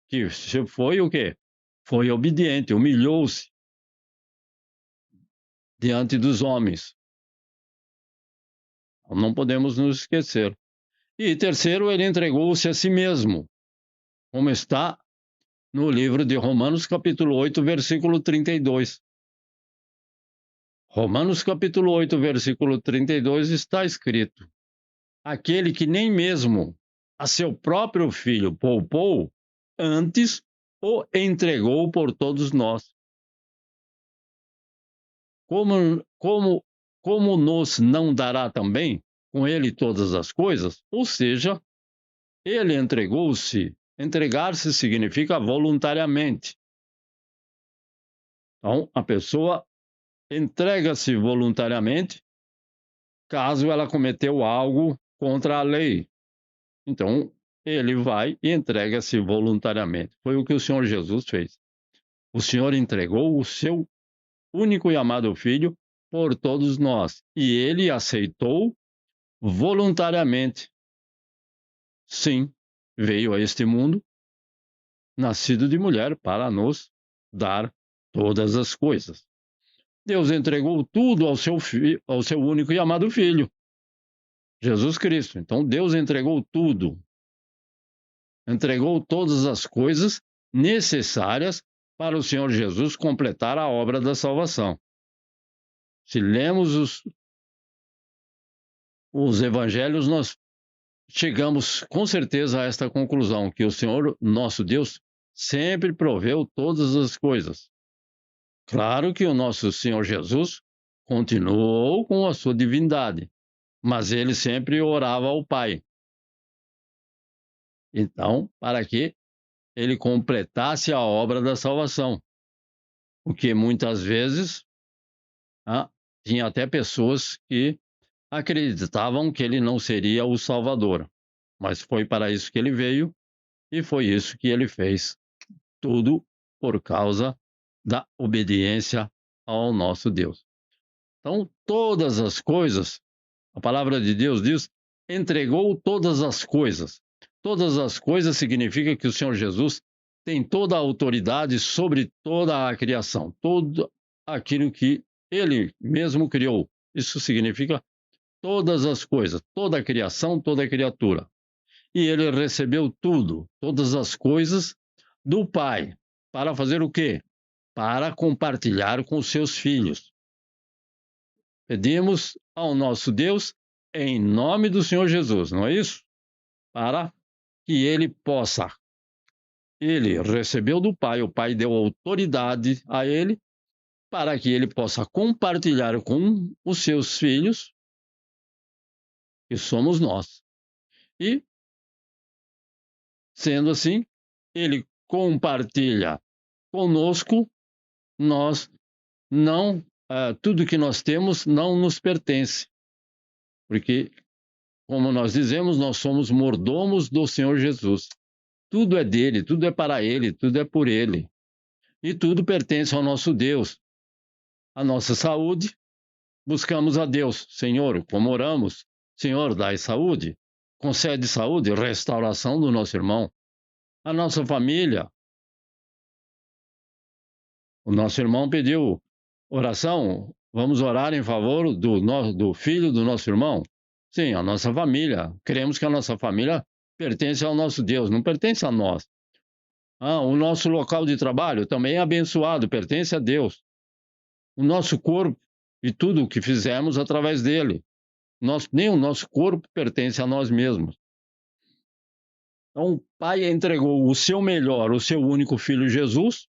Speaker 1: Que foi o quê? Foi obediente, humilhou-se diante dos homens. Não podemos nos esquecer. E terceiro, ele entregou-se a si mesmo, como está no livro de Romanos, capítulo 8, versículo 32. Romanos, capítulo 8, versículo 32, está escrito: aquele que nem mesmo a seu próprio filho poupou, antes o entregou por todos nós. Como nos não dará também com ele todas as coisas? Ou seja, ele entregou-se. Entregar-se significa voluntariamente. Então, a pessoa entrega-se voluntariamente caso ela cometeu algo contra a lei. Então, ele vai e entrega-se voluntariamente. Foi o que o Senhor Jesus fez. O Senhor entregou o seu único e amado Filho por todos nós. E ele aceitou voluntariamente. Sim, veio a este mundo, nascido de mulher, para nos dar todas as coisas. Deus entregou tudo ao seu único e amado Filho, Jesus Cristo. Então, Deus entregou tudo. Entregou todas as coisas necessárias para o Senhor Jesus completar a obra da salvação. Se lemos os evangelhos, nós chegamos com certeza a esta conclusão, que o Senhor, nosso Deus, sempre proveu todas as coisas. Claro que o nosso Senhor Jesus continuou com a sua divindade, mas ele sempre orava ao Pai. Então, para que ele completasse a obra da salvação. Porque muitas vezes tinha até pessoas que acreditavam que ele não seria o Salvador. Mas foi para isso que ele veio e foi isso que ele fez. Tudo por causa da obediência ao nosso Deus. Então, todas as coisas, a palavra de Deus diz, entregou todas as coisas. Todas as coisas significa que o Senhor Jesus tem toda a autoridade sobre toda a criação, todo aquilo que ele mesmo criou. Isso significa todas as coisas, toda a criação, toda a criatura. E ele recebeu tudo, todas as coisas do Pai. Para fazer o quê? Para compartilhar com os seus filhos. Pedimos ao nosso Deus, em nome do Senhor Jesus, não é isso? Para que ele possa. Ele recebeu do Pai, o Pai deu autoridade a ele, para que ele possa compartilhar com os seus filhos, que somos nós. E, sendo assim, ele compartilha conosco, tudo que nós temos não nos pertence. Porque, como nós dizemos, nós somos mordomos do Senhor Jesus. Tudo é dele, tudo é para ele, tudo é por ele. E tudo pertence ao nosso Deus. A nossa saúde, buscamos a Deus. Senhor, como oramos, Senhor, dai saúde. Concede saúde, restauração do nosso irmão. A nossa família. O nosso irmão pediu oração. Vamos orar em favor do filho do nosso irmão? Sim, a nossa família. Queremos que a nossa família pertence ao nosso Deus, não pertence a nós. O nosso local de trabalho também é abençoado, pertence a Deus. O nosso corpo e tudo o que fizemos através dele. Nem o nosso corpo pertence a nós mesmos. Então, o Pai entregou o seu melhor, o seu único filho Jesus,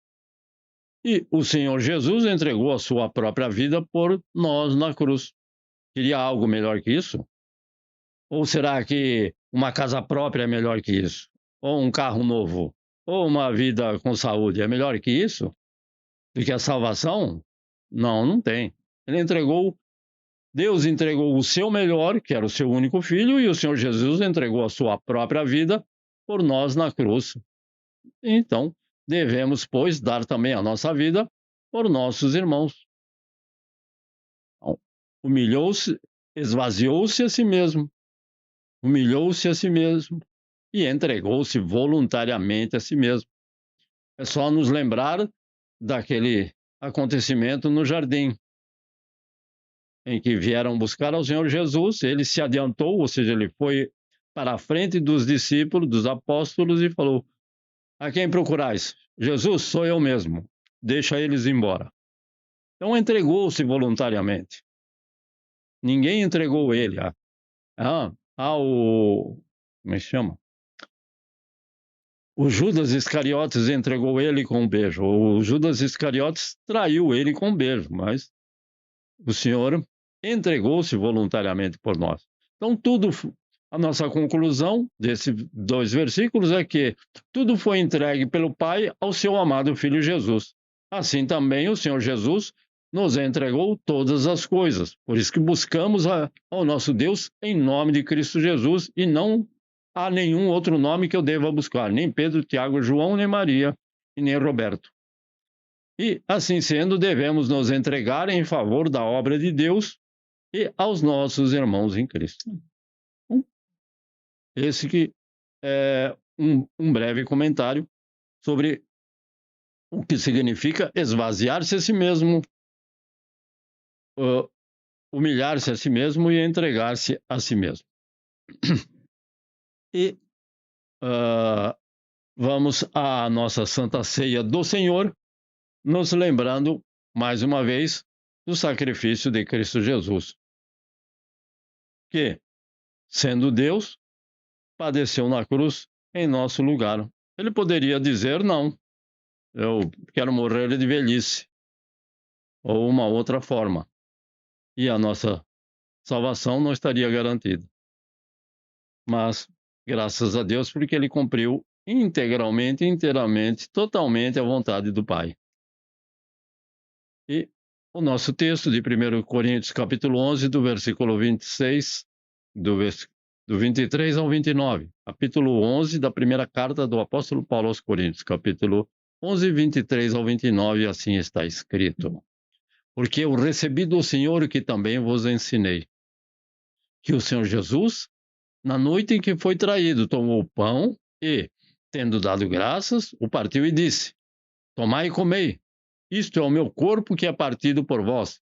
Speaker 1: e o Senhor Jesus entregou a sua própria vida por nós na cruz. Queria algo melhor que isso? Ou será que uma casa própria é melhor que isso? Ou um carro novo? Ou uma vida com saúde é melhor que isso? Do que a salvação? Não, não tem. Deus entregou o seu melhor, que era o seu único filho, e o Senhor Jesus entregou a sua própria vida por nós na cruz. Então, devemos, pois, dar também a nossa vida por nossos irmãos. Então, humilhou-se, esvaziou-se a si mesmo, humilhou-se a si mesmo e entregou-se voluntariamente a si mesmo. É só nos lembrar daquele acontecimento no jardim, em que vieram buscar ao Senhor Jesus, ele se adiantou, ou seja, ele foi para a frente dos discípulos, dos apóstolos e falou: a quem procurais? Jesus, sou eu mesmo. Deixa eles embora. Então entregou-se voluntariamente. Ninguém entregou ele. Como é que chama? O Judas Iscariotes entregou ele com um beijo. O Judas Iscariotes traiu ele com um beijo, mas o Senhor entregou-se voluntariamente por nós. Então, a nossa conclusão desses 2 versículos é que tudo foi entregue pelo Pai ao seu amado Filho Jesus. Assim também o Senhor Jesus nos entregou todas as coisas. Por isso que buscamos ao nosso Deus em nome de Cristo Jesus e não há nenhum outro nome que eu deva buscar, nem Pedro, Tiago, João, nem Maria e nem Roberto. E, assim sendo, devemos nos entregar em favor da obra de Deus e aos nossos irmãos em Cristo. Esse que é um breve comentário sobre o que significa esvaziar-se a si mesmo, humilhar-se a si mesmo e entregar-se a si mesmo. E vamos à nossa Santa Ceia do Senhor, nos lembrando, mais uma vez, do sacrifício de Cristo Jesus, que, sendo Deus, padeceu na cruz em nosso lugar. Ele poderia dizer: não, eu quero morrer de velhice, ou uma outra forma, e a nossa salvação não estaria garantida. Mas, graças a Deus, porque ele cumpriu integralmente, inteiramente, totalmente a vontade do Pai. E o nosso texto de 1 Coríntios, capítulo 11, do versículo 26, do 23 ao 29. Capítulo 11 da primeira carta do apóstolo Paulo aos Coríntios, capítulo 11, 23 ao 29, assim está escrito: porque eu recebi do Senhor o que também vos ensinei, que o Senhor Jesus, na noite em que foi traído, tomou o pão e, tendo dado graças, o partiu e disse: tomai e comei, isto é o meu corpo que é partido por vós.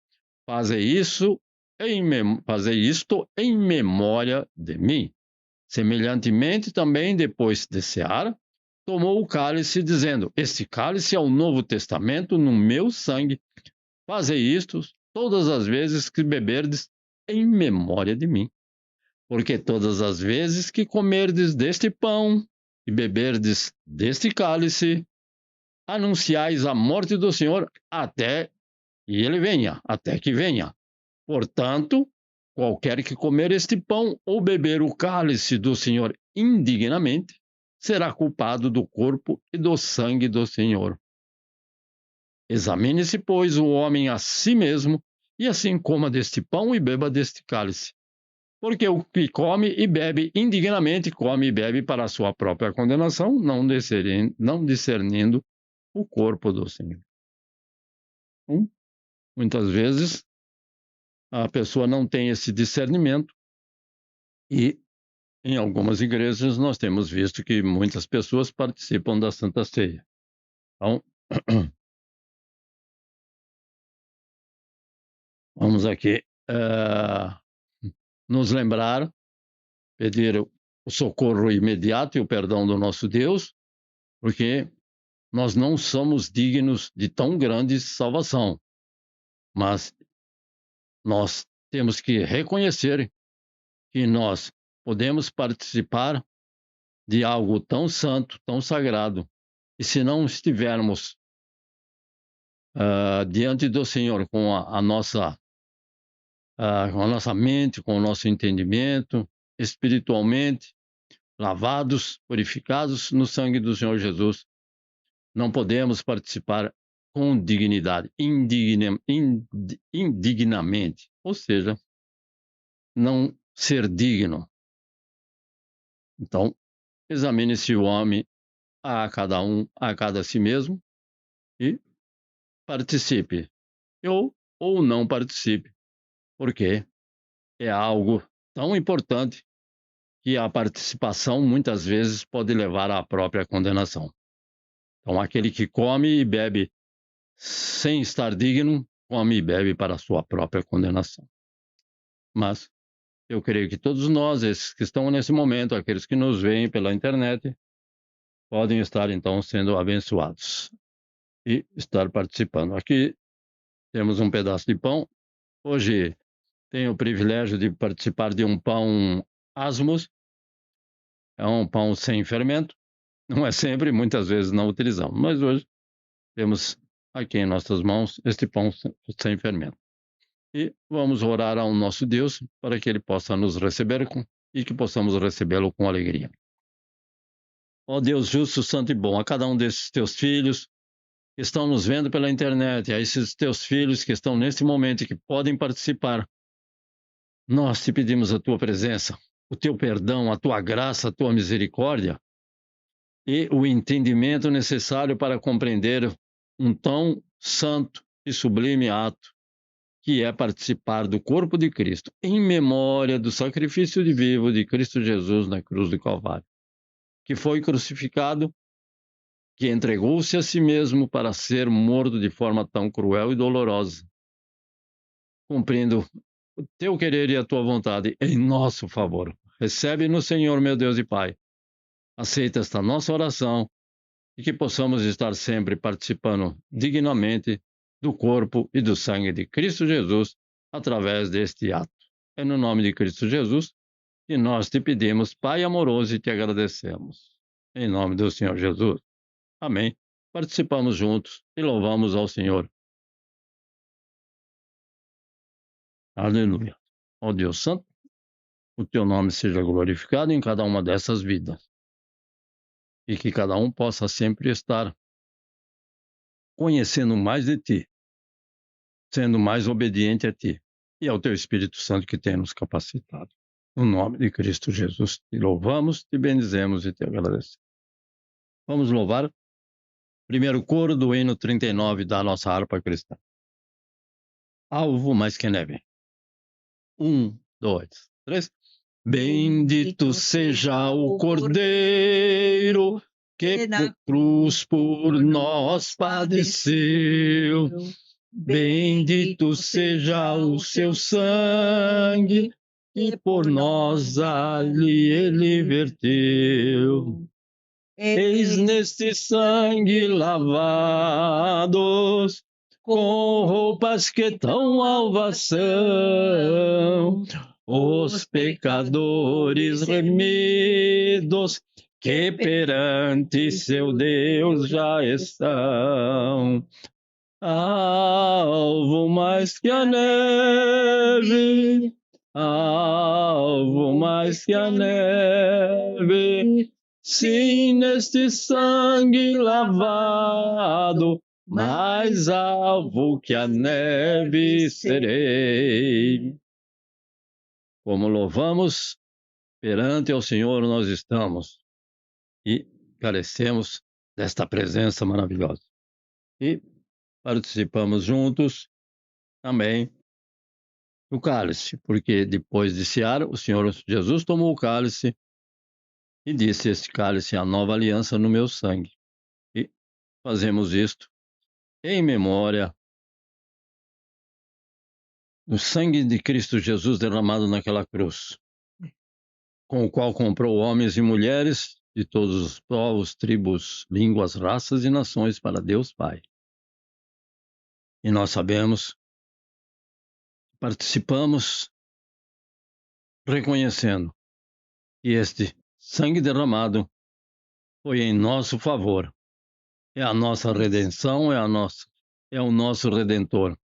Speaker 1: Fazei isto em memória de mim. Semelhantemente também, depois de cear, tomou o cálice, dizendo: este cálice é o novo testamento no meu sangue. Fazei isto todas as vezes que beberdes em memória de mim. Porque todas as vezes que comerdes deste pão e beberdes deste cálice, anunciais a morte do Senhor até que venha. Portanto, qualquer que comer este pão ou beber o cálice do Senhor indignamente, será culpado do corpo e do sangue do Senhor. Examine-se, pois, o homem a si mesmo, e assim coma deste pão e beba deste cálice. Porque o que come e bebe indignamente, come e bebe para a sua própria condenação, não discernindo o corpo do Senhor. Muitas vezes, a pessoa não tem esse discernimento e, em algumas igrejas, nós temos visto que muitas pessoas participam da Santa Ceia. Então, vamos aqui nos lembrar, pedir o o socorro imediato e o perdão do nosso Deus, porque nós não somos dignos de tão grande salvação, mas nós temos que reconhecer que nós podemos participar de algo tão santo, tão sagrado, e se não estivermos diante do Senhor com a nossa mente, com o nosso entendimento, espiritualmente, lavados, purificados no sangue do Senhor Jesus, não podemos participar com dignidade, indignamente, ou seja, não ser digno. Então, examine-se o homem a cada um, a cada si mesmo, e participe, ou não participe, porque é algo tão importante que a participação muitas vezes pode levar à própria condenação. Então, aquele que come e bebe sem estar digno, come e bebe para a sua própria condenação. Mas eu creio que todos nós, esses que estão nesse momento, aqueles que nos veem pela internet, podem estar então sendo abençoados e estar participando. Aqui temos um pedaço de pão. Hoje tenho o privilégio de participar de um pão asmos. É um pão sem fermento. Não é sempre, muitas vezes não utilizamos, mas hoje temos aqui em nossas mãos este pão sem fermento. E vamos orar ao nosso Deus para que Ele possa nos receber e que possamos recebê-lo com alegria. Ó Deus justo, santo e bom, a cada um desses teus filhos que estão nos vendo pela internet, a esses teus filhos que estão neste momento e que podem participar, nós te pedimos a tua presença, o teu perdão, a tua graça, a tua misericórdia e o entendimento necessário para compreender um tão santo e sublime ato que é participar do corpo de Cristo, em memória do sacrifício de vivo de Cristo Jesus na cruz do Calvário, que foi crucificado, que entregou-se a si mesmo para ser morto de forma tão cruel e dolorosa, cumprindo o teu querer e a tua vontade em nosso favor. Recebe-nos, Senhor, meu Deus e Pai. Aceita esta nossa oração e que possamos estar sempre participando dignamente do corpo e do sangue de Cristo Jesus através deste ato. É no nome de Cristo Jesus que nós te pedimos, Pai amoroso, e te agradecemos. Em nome do Senhor Jesus. Amém. Participamos juntos e louvamos ao Senhor. Aleluia. Ó Deus Santo, o teu nome seja glorificado em cada uma dessas vidas. E que cada um possa sempre estar conhecendo mais de ti, sendo mais obediente a ti e ao teu Espírito Santo que tem nos capacitado. No nome de Cristo Jesus, te louvamos, te bendizemos e te agradecemos. Vamos louvar primeiro coro do hino 39 da nossa harpa cristã. Alvo mais que neve. 1, 2, 3. Bendito seja o Cordeiro que por cruz por nós padeceu. Bendito seja o seu sangue, que por nós ali ele verteu. Eis neste sangue lavados, com roupas que tão alvas são, os pecadores remidos, que perante seu Deus já estão. Alvo mais que a neve, alvo mais que a neve, sim, neste sangue lavado, mais alvo que a neve serei. Como louvamos, perante ao Senhor nós estamos e carecemos desta presença maravilhosa. E participamos juntos também do cálice, porque depois de cear, o Senhor Jesus tomou o cálice e disse: este cálice é a nova aliança no meu sangue. E fazemos isto em memória do sangue de Cristo Jesus derramado naquela cruz. com o qual comprou homens e mulheres de todos os povos, tribos, línguas, raças e nações para Deus Pai. E nós sabemos, participamos reconhecendo que este sangue derramado foi em nosso favor. É a nossa redenção, é o nosso Redentor,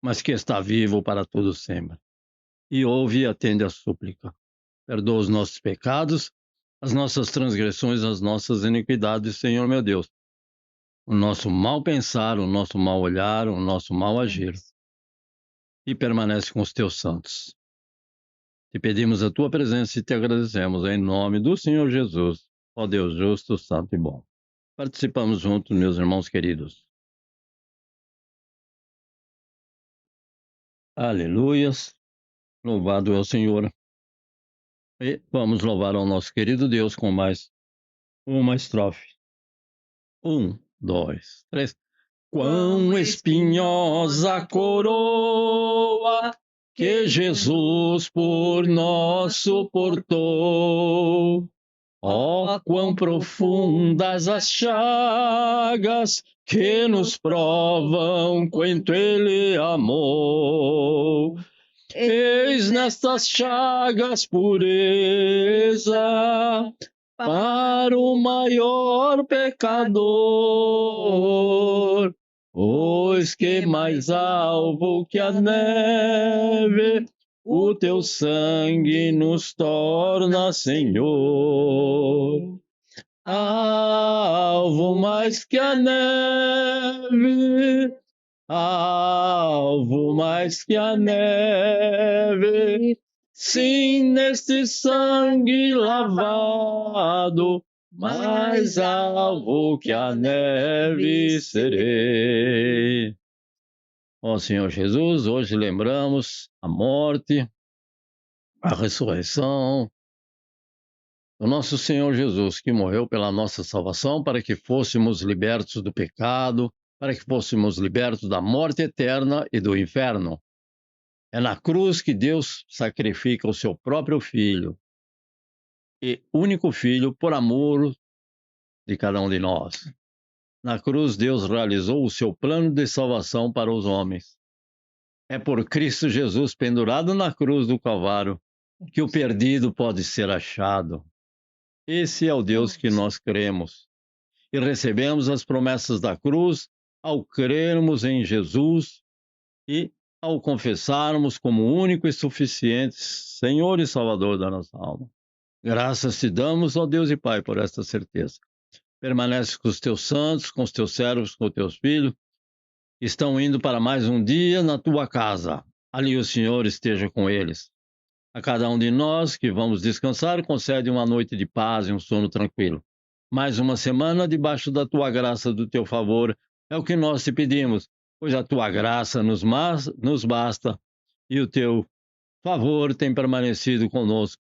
Speaker 1: mas que está vivo para todo sempre. E ouve e atende a súplica. Perdoa os nossos pecados, as nossas transgressões, as nossas iniquidades, Senhor meu Deus. O nosso mal pensar, o nosso mal olhar, o nosso mal agir. E permanece com os teus santos. Te pedimos a tua presença e te agradecemos em nome do Senhor Jesus, ó Deus justo, santo e bom. Participamos juntos, meus irmãos queridos. Aleluias, louvado é o Senhor. E vamos louvar ao nosso querido Deus com mais uma estrofe. 1, 2, 3. Quão espinhosa a coroa que Jesus por nós suportou. Ó, quão profundas as chagas que nos provam quanto Ele amou. Eis nestas chagas pureza para o maior pecador, pois que mais alvo que a neve o teu sangue nos torna, Senhor. Alvo mais que a neve, alvo mais que a neve, sim, neste sangue lavado, mais alvo que a neve serei. Ó Senhor Jesus, hoje lembramos a morte, a ressurreição do nosso Senhor Jesus, que morreu pela nossa salvação, para que fôssemos libertos do pecado, para que fôssemos libertos da morte eterna e do inferno. É na cruz que Deus sacrifica o seu próprio Filho, e único Filho, por amor de cada um de nós. Na cruz, Deus realizou o seu plano de salvação para os homens. É por Cristo Jesus pendurado na cruz do Calvário que o perdido pode ser achado. Esse é o Deus que nós cremos. E recebemos as promessas da cruz ao crermos em Jesus e ao confessarmos como único e suficiente Senhor e Salvador da nossa alma. Graças te damos, ó Deus e Pai, por esta certeza. Permanece com os teus santos, com os teus servos, com os teus filhos, que estão indo para mais um dia na tua casa. Ali o Senhor esteja com eles. A cada um de nós que vamos descansar, concede uma noite de paz e um sono tranquilo. Mais uma semana debaixo da tua graça, do teu favor, é o que nós te pedimos, pois a tua graça nos basta e o teu favor tem permanecido conosco.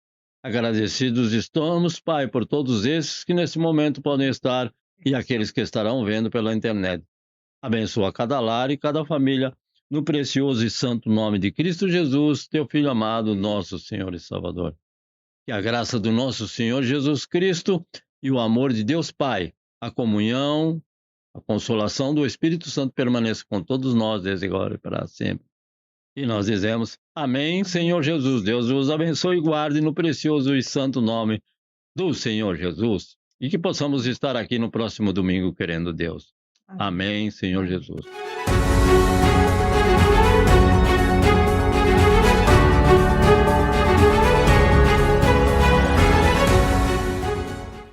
Speaker 1: Agradecidos estamos, Pai, por todos esses que nesse momento podem estar e aqueles que estarão vendo pela internet. Abençoa cada lar e cada família, no precioso e santo nome de Cristo Jesus, teu Filho amado, nosso Senhor e Salvador. Que a graça do nosso Senhor Jesus Cristo e o amor de Deus Pai, a comunhão, a consolação do Espírito Santo permaneça com todos nós desde agora e para sempre. E nós dizemos, amém, Senhor Jesus. Deus vos abençoe e guarde no precioso e santo nome do Senhor Jesus. E que possamos estar aqui no próximo domingo, querendo Deus. Amém, Senhor Jesus.